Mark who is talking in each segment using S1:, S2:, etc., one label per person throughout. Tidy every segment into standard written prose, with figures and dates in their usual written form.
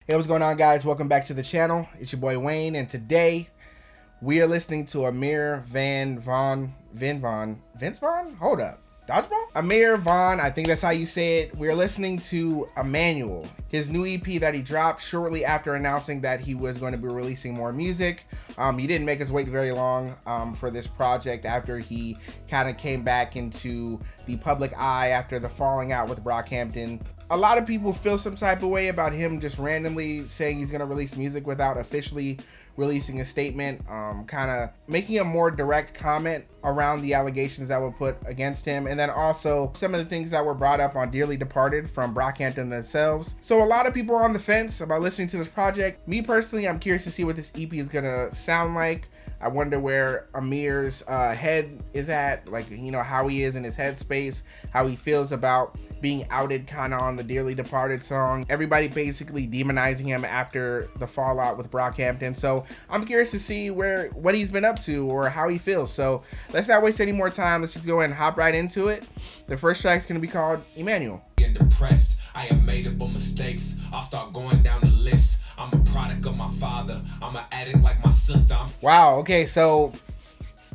S1: Hey, what's going on, guys? Welcome back to the channel. It's your boy Wayne, and today we are listening to Ameer Vann. Hold up. Dodgeball? Ameer Vann, I think that's how you say it. We're listening to Emmanuel, his new EP that he dropped shortly after announcing that he was going to be releasing more music. He didn't make us wait very long for this project after he kind of came back into the public eye after the falling out with Brockhampton. A lot of people feel some type of way about him just randomly saying he's going to release music without officially releasing a statement, kind of making a more direct comment around the allegations that were put against him, and then also some of the things that were brought up on Dearly Departed from Brockhampton themselves. So a lot of people are on the fence about listening to this project. Me personally, I'm curious to see what this EP is gonna sound like. I wonder where Ameer's head is at, like, you know, how he is in his headspace, how he feels about being outed kind of on the Dearly Departed song. Everybody basically demonizing him after the fallout with Brockhampton. So I'm curious to see what he's been up to or how he feels. So let's not waste any more time. Let's just go ahead and hop right into it. The first track is going to be called Emmanuel.
S2: Depressed, I am made up of mistakes. I'll start going down the list. I'm a product of my father. I'm an addict like my sister.
S1: Wow, okay, so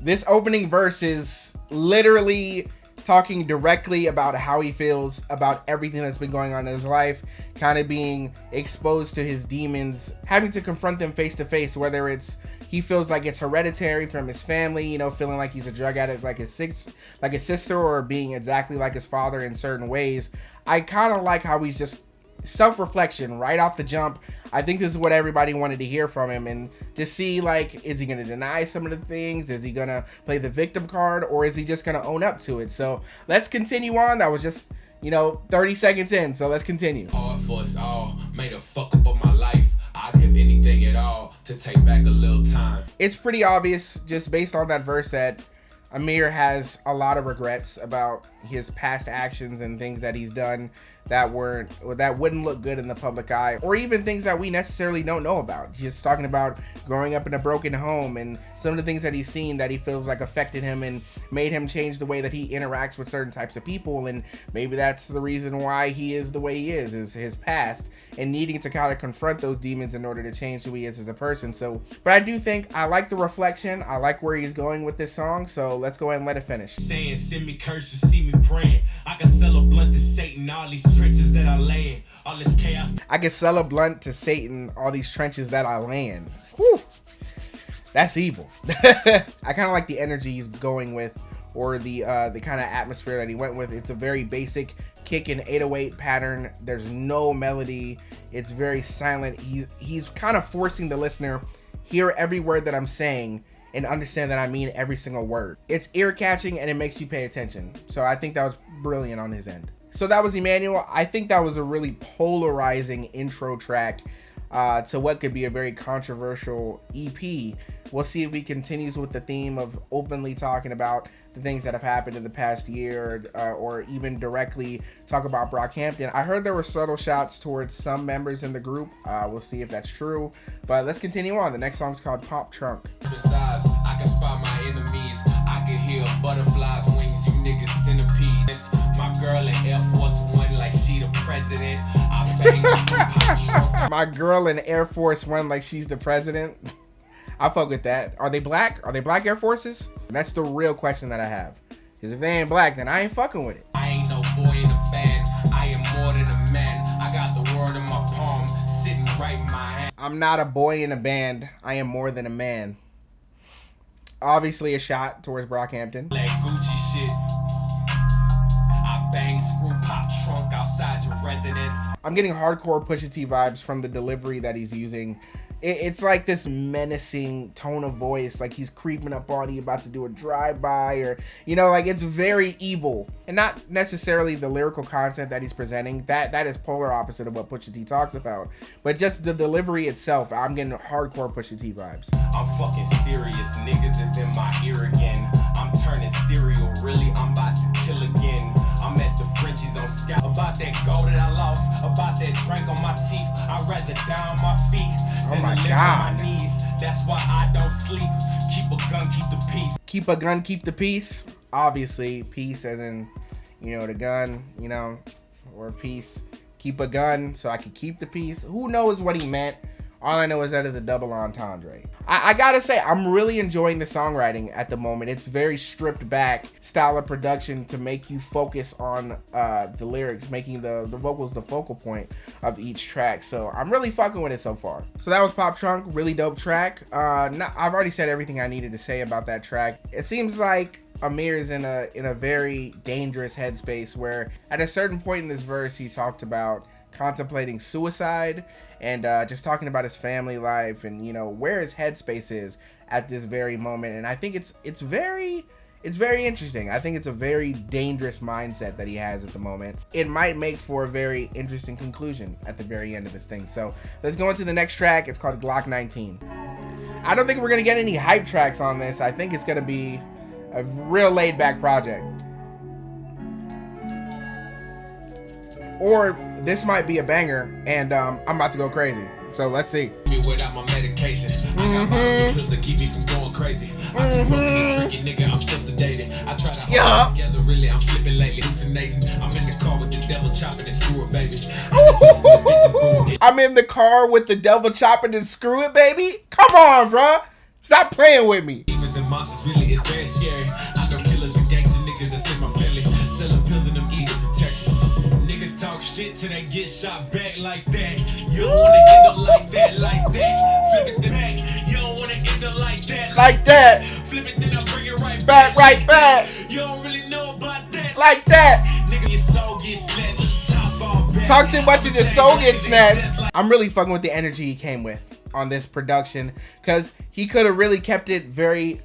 S1: this opening verse is literally talking directly about how he feels about everything that's been going on in his life, kind of being exposed to his demons, having to confront them face to face, whether it's he feels like it's hereditary from his family, you know, feeling like he's a drug addict like his sister, or being exactly like his father in certain ways. I kind of like how he's just self-reflection right off the jump. I think this is what everybody wanted to hear from him, and just see, like, is he going to deny some of the things? Is he going to play the victim card, or is he just going to own up to it? So let's continue on. That was just, you know, 30 seconds in, so let's continue.
S2: Hard for us all, made a fuck up of my life. I'd give anything at all to take back a little time.
S1: It's pretty obvious just based on that verse that Ameer has a lot of regrets about his past actions and things that he's done that wouldn't look good in the public eye, or even things that we necessarily don't know about. He's talking about growing up in a broken home and some of the things that he's seen that he feels like affected him and made him change the way that he interacts with certain types of people, and maybe that's the reason why he is the way he is his past, and needing to kind of confront those demons in order to change who he is as a person. So, but I do think I like the reflection. I like where he's going with this song, so let's go ahead and let it finish.
S2: Saying send me curses, see me praying. I can sell a blunt to Satan, all these trenches that I lay in, all this chaos.
S1: I can sell a blunt to Satan, all these trenches that I lay in. Whew. That's evil. I kind of like the energy he's going with, or the kind of atmosphere that he went with. It's a very basic kick and 808 pattern. There's no melody. It's very silent. He's kind of forcing the listener hear every word that I'm saying and understand that I mean every single word. It's ear-catching and it makes you pay attention. So I think that was brilliant on his end. So that was Emmanuel. I think that was a really polarizing intro track to what could be a very controversial EP. We'll see if he continues with the theme of openly talking about the things that have happened in the past year, or even directly talk about Brockhampton. I heard there were subtle shots towards some members in the group. We'll see if that's true, but let's continue on. The next song is called Pop Trunk.
S2: Besides, I can spot my enemies. I can hear butterflies' wings, you niggas centipedes. My girl in Air Force One like she the president. I bang Pop Trunk.
S1: My girl in Air Force One like she's the president. I fuck with that. Are they black? Are they black Air Forces? That's the real question that I have. Because if they ain't black, then I ain't fucking with it.
S2: I ain't no boy in a band. I am more than a man. I got the world in my palm, sitting right in my hand.
S1: I'm not a boy in a band. I am more than a man. Obviously a shot towards Brockhampton.
S2: Like Gucci shit. I bang screw Pop Trunk outside your residence.
S1: I'm getting hardcore Pusha T vibes from the delivery that he's using. It's like this menacing tone of voice, like he's creeping up on you, about to do a drive-by, or, you know, like it's very evil. And not necessarily the lyrical content that he's presenting. That is polar opposite of what Pusha T talks about. But just the delivery itself, I'm getting hardcore Pusha T vibes.
S2: I'm fucking serious, niggas is in my ear again. I'm turning serial, really, I'm about to kill again. I'm at the Frenchies on Scout. About that gold that I lost, about that drink on my teeth. I'd rather die on my feet than
S1: my
S2: live
S1: God.
S2: on my knees. That's why I don't sleep. Keep a gun, keep the peace.
S1: Keep a gun, keep the peace. Obviously, peace as in, you know, the gun, you know, or peace. keep a gun so I could keep the peace. Who knows what he meant? All I know is that is a double entendre. I gotta say, I'm really enjoying the songwriting at the moment. It's very stripped back style of production to make you focus on the lyrics, making the vocals the focal point of each track. So I'm really fucking with it so far. So that was Pop Trunk, really dope track. I've already said everything I needed to say about that track. It seems like Ameer is in a very dangerous headspace where at a certain point in this verse he talked about contemplating suicide and just talking about his family life and, you know, where his headspace is at this very moment. And I think it's very interesting. I think it's a very dangerous mindset that he has at the moment. It might make for a very interesting conclusion at the very end of this thing. So let's go into the next track. It's called Glock 19. I don't think we're gonna get any hype tracks on this. I think it's gonna be a real laid back project. Or this might be a banger and I'm about to go crazy. So let's see.
S2: Without my medication, I got my pills that keep me from going crazy. I'm just drinking, nigga, I'm still sedated. I try to hold it together, really, I'm slipping lately, hallucinating. I'm in the car with the devil chopping and screw it, baby.
S1: I'm in the car with the devil chopping and screw it, baby. Come on, bro. Stop playing with me.
S2: Demons and monsters really is very scary. I know killers and gangster niggas that's in my family, selling pills and them eating protection. Niggas talk shit till they get shot back like that. You don't wanna end up like that, like that. Flip it to back. You don't wanna end up like that,
S1: like that.
S2: Flip it, then I bring it right
S1: back, right back.
S2: You don't really know about that,
S1: like that.
S2: Nigga, your soul gets snatched. Top fall back.
S1: Talk too much and your soul gets snatched. I'm really fucking with the energy he came with on this production, because he could have really kept it very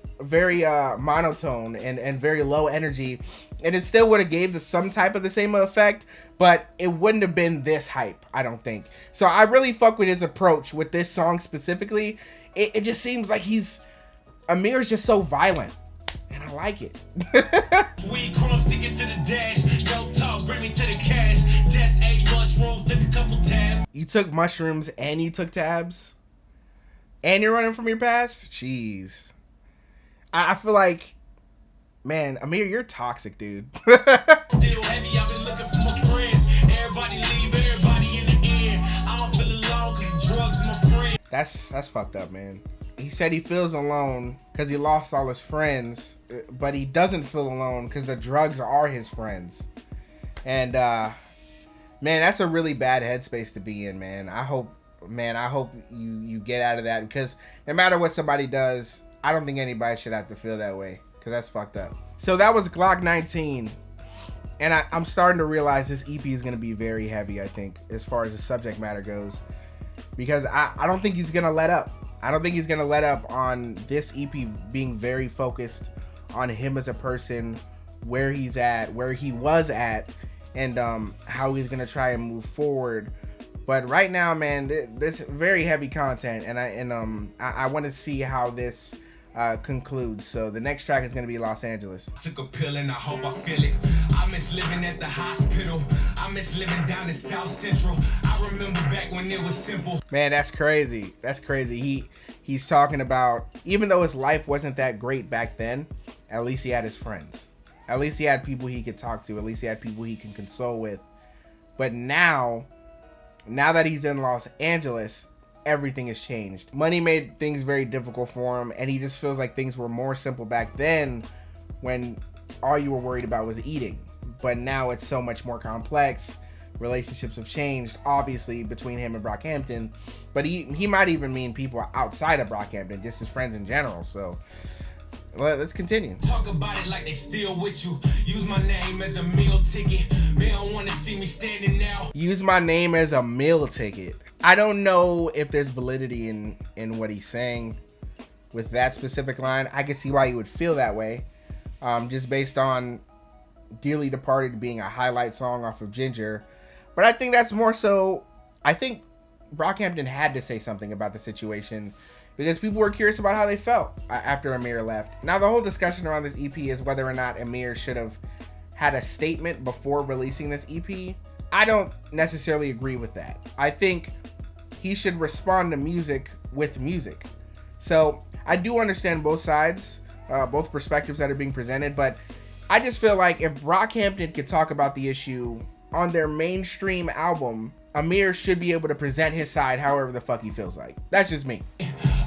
S1: monotone and very low energy, and it still would have gave some type of the same effect, but it wouldn't have been this hype, I don't think. So I really fuck with his approach with this song specifically. It just seems like Ameer's just so violent, and I like it.
S2: Weed crumbs to get to the dash. No talk, bring me to the cash. Just ate mushrooms, took a couple tabs.
S1: You took mushrooms and you took tabs? And you're running from your past? Jeez. I feel like, man, Ameer, you're toxic, dude.
S2: Still heavy, I've been looking for my friends. Everybody leave, everybody in the air. I don't feel alone cause drugs my friend.
S1: That's fucked up, man. He said he feels alone because he lost all his friends, but he doesn't feel alone because the drugs are his friends. And man, that's a really bad headspace to be in, man. I hope you get out of that, because no matter what somebody does, I don't think anybody should have to feel that way, because that's fucked up. So that was Glock 19, and I'm starting to realize this EP is going to be very heavy, I think, as far as the subject matter goes, because I don't think he's going to let up. I don't think he's going to let up on this EP being very focused on him as a person, where he's at, where he was at, and how he's going to try and move forward. But right now, man, this very heavy content, and I want to see how this concludes. So the next track is going to be Los Angeles.
S2: I took a pill and I hope I feel it. I miss living at the hospital. I miss living down in South Central. I remember back when it was simple.
S1: Man, that's crazy. That's crazy. He's talking about, even though his life wasn't that great back then, at least he had his friends. At least he had people he could talk to. At least he had people he can console with. But now that he's in Los Angeles, everything has changed. Money made things very difficult for him, and he just feels like things were more simple back then when all you were worried about was eating. But now it's so much more complex. Relationships have changed, obviously, between him and Brockhampton, but he might even mean people outside of Brockhampton, just his friends in general. So let's continue.
S2: Talk about it like they still with you. Use my name as a meal ticket. They don't want to see me standing now.
S1: Use my name as a meal ticket. I don't know if there's validity in what he's saying with that specific line. I can see why you would feel that way, just based on Dearly Departed being a highlight song off of Ginger. But I think that's more so, I think Brockhampton had to say something about the situation, because people were curious about how they felt after Ameer left. Now, the whole discussion around this EP is whether or not Ameer should have had a statement before releasing this EP. I don't necessarily agree with that. I think he should respond to music with music. So I do understand both sides, both perspectives that are being presented, but I just feel like if Brockhampton could talk about the issue on their mainstream album, Ameer should be able to present his side however the fuck he feels like. That's just me.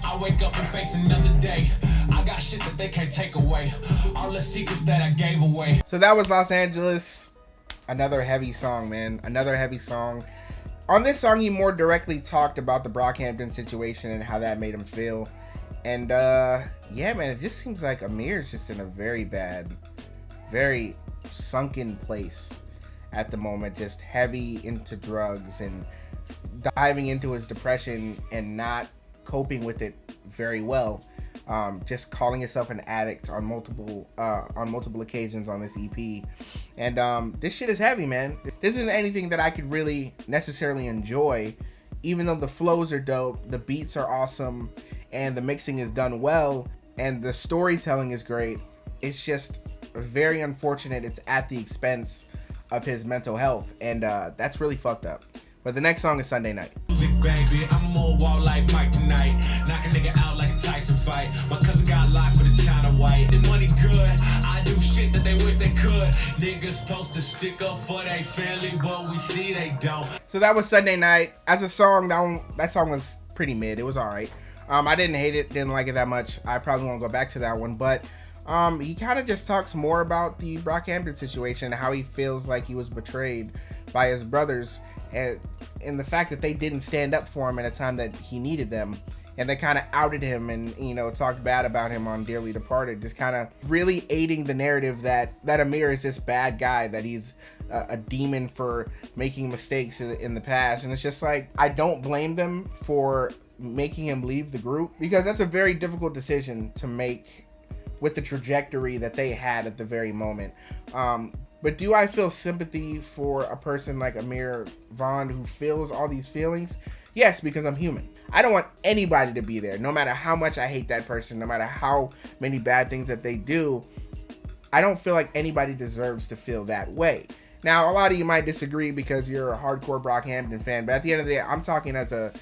S2: I wake up and face another day. I got shit that they can't take away. All the secrets that I gave away.
S1: So that was Los Angeles. Another heavy song, man. Another heavy song. On this song, he more directly talked about the Brockhampton situation and how that made him feel. And yeah, man, it just seems like Ameer's just in a very bad, very sunken place at the moment. Just heavy into drugs and diving into his depression and not coping with it very well. Just calling himself an addict on multiple occasions on this EP. And this shit is heavy, man. This isn't anything that I could really necessarily enjoy, even though the flows are dope, the beats are awesome, and the mixing is done well, and the storytelling is great. It's just very unfortunate it's at the expense of his mental health, and that's really fucked up. But the next song is Sunday Night.
S2: Music, baby, I'm more wall like Mike tonight. Knock a nigga out like a Tyson fight. My cousin got locked for the China white. The money good, I do shit that they wish they could. Niggas supposed to stick up for their family, but we see they don't.
S1: So that was Sunday Night. As a song, that song was pretty mid. It was alright. I didn't hate it, didn't like it that much. I probably won't go back to that one, but he kind of just talks more about the Brockhampton situation, how he feels like he was betrayed by his brothers, and the fact that they didn't stand up for him at a time that he needed them, and they kind of outed him and, you know, talked bad about him on Dearly Departed, just kind of really aiding the narrative that Ameer is this bad guy, that he's a demon for making mistakes in the past. And it's just like, I don't blame them for making him leave the group, because that's a very difficult decision to make with the trajectory that they had at the very moment. But do I feel sympathy for a person like Ameer Vann who feels all these feelings? Yes, because I'm human. I don't want anybody to be there, no matter how much I hate that person, no matter how many bad things that they do. I don't feel like anybody deserves to feel that way. Now, a lot of you might disagree because you're a hardcore Brockhampton fan, but at the end of the day, I'm not talking as a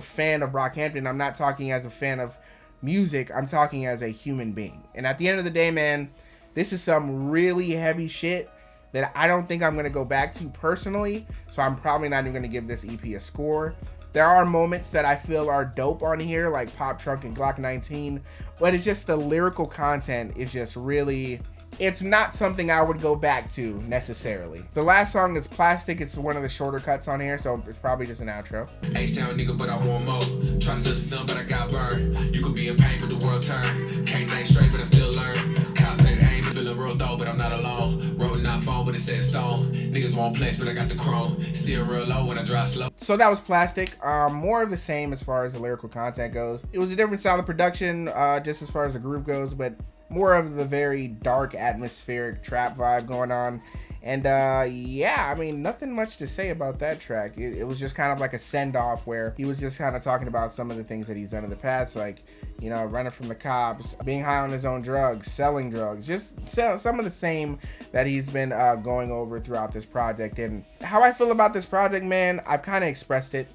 S1: fan of Brockhampton. I'm not talking as a fan of music. I'm talking as a human being. And at the end of the day, man, this is some really heavy shit that I don't think I'm going to go back to personally, so I'm probably not even going to give this EP a score. There are moments that I feel are dope on here, like Pop Trunk and Glock 19, but it's just the lyrical content is just really, it's not something I would go back to necessarily. The last song is Plastic. It's one of the shorter cuts on here, so it's probably just an outro.
S2: A-sound nigga, but I want more. Trying to listen some, but I got burned. You could be in pain, but the world turn. Can't think straight, but I still learn. Contact aim, feeling real though, but I'm not alone. Wrote not phone, but it said stone. Niggas want place, but I got the chrome. Still real low when I drive slow.
S1: So that was Plastic. More of the same as far as the lyrical content goes. It was a different style of production, just as far as the groove goes, but more of the very dark atmospheric trap vibe going on. And yeah, I mean, nothing much to say about that track. It was just kind of like a send-off where he was just kind of talking about some of the things that he's done in the past, like, you know, running from the cops, being high on his own drugs, selling drugs, just some of the same that he's been going over throughout this project. And how I feel about this project, man, I've kind of expressed it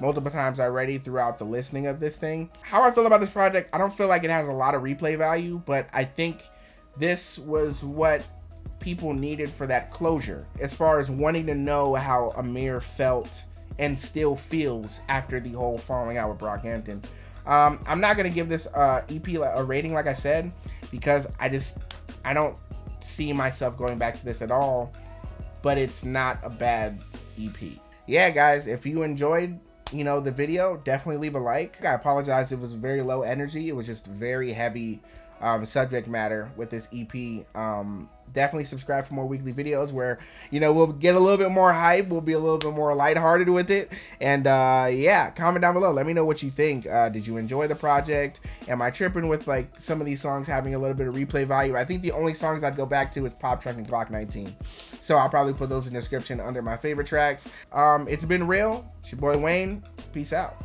S1: multiple times already throughout the listening of this thing. How I feel about this project, I don't feel like it has a lot of replay value, but I think this was what people needed for that closure, as far as wanting to know how Ameer felt and still feels after the whole falling out with Brockhampton. I'm not going to give this EP a rating, like I said, because I don't see myself going back to this at all, but it's not a bad EP. Yeah, guys, if you enjoyed, you know, the video, definitely leave a like. I apologize, it was very low energy. It was just very heavy subject matter with this EP. Definitely subscribe for more weekly videos where, you know, we'll get a little bit more hype. We'll be a little bit more lighthearted with it. And yeah, comment down below. Let me know what you think. Did you enjoy the project? Am I tripping with like some of these songs having a little bit of replay value? I think the only songs I'd go back to is Pop Trunk and Glock 19. So I'll probably put those in the description under my favorite tracks. It's been real. It's your boy Wayne. Peace out.